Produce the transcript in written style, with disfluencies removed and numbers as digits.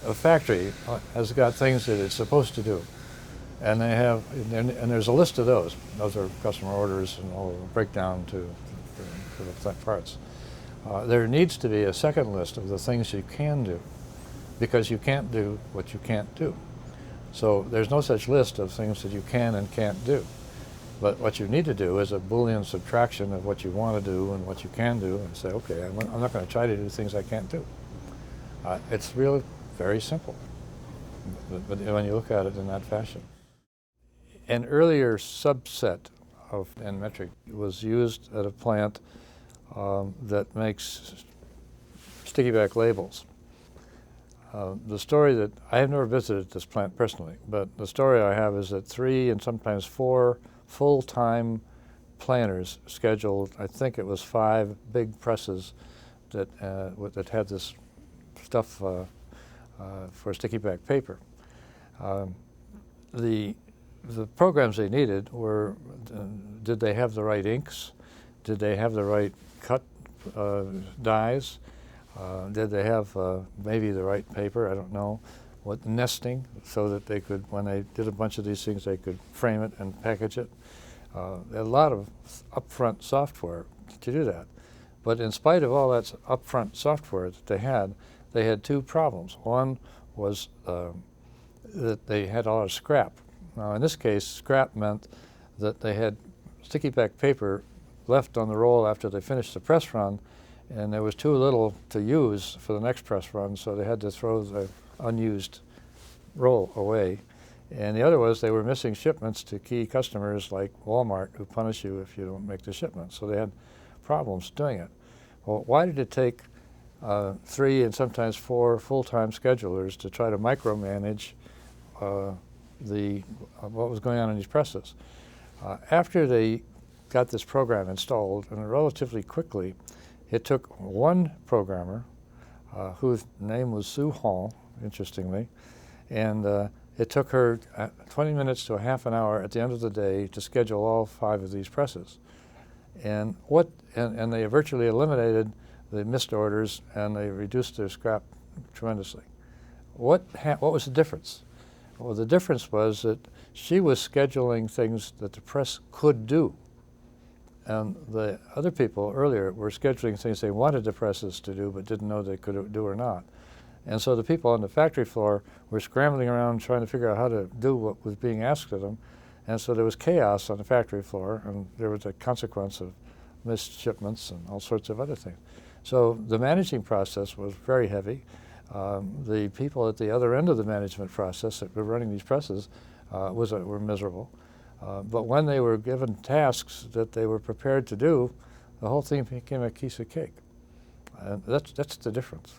a factory has got things that it's supposed to do, and and there's a list of those. Those are customer orders and all the breakdown to the parts. There needs to be a second list of the things you can do, because you can't do what you can't do. So there's no such list of things that you can and can't do. But what you need to do is a Boolean subtraction of what you want to do and what you can do, and say, okay, I'm not going to try to do things I can't do. It's really very simple, but when you look at it in that fashion. An earlier subset of nMetric was used at a plant that makes sticky back labels. The story that, I have never visited this plant personally, but the story I have is that 3 and sometimes 4 full-time planners scheduled, I think it was 5 big presses that had this stuff for sticky back paper. The programs they needed were, did they have the right inks? Did they have the right cut dyes? Did they have maybe the right paper? I don't know. What nesting, so that they could, when they did a bunch of these things, they could frame it and package it. A lot of upfront software to do that. But in spite of all that upfront software that they had 2 problems. One was that they had a lot of scrap. Now in this case, scrap meant that they had sticky back paper left on the roll after they finished the press run, and there was too little to use for the next press run, so they had to throw the unused roll away. And the other was they were missing shipments to key customers like Walmart, who punish you if you don't make the shipment. So they had problems doing it. Well, why did it take 3 and sometimes 4 full-time schedulers to try to micromanage what was going on in these presses? After they got this program installed, and relatively quickly, it took one programmer whose name was Sue Hall, interestingly, and it took her 20 minutes to a half an hour at the end of the day to schedule all 5 of these presses. And they virtually eliminated the missed orders, and they reduced their scrap tremendously. What was the difference? Well, the difference was that she was scheduling things that the press could do. And the other people earlier were scheduling things they wanted the presses to do but didn't know they could do or not. And so the people on the factory floor were scrambling around trying to figure out how to do what was being asked of them. And so there was chaos on the factory floor, and there was a consequence of missed shipments and all sorts of other things. So the managing process was very heavy. The people at the other end of the management process that were running these presses were miserable. But when they were given tasks that they were prepared to do, the whole thing became a piece of cake. And that's the difference.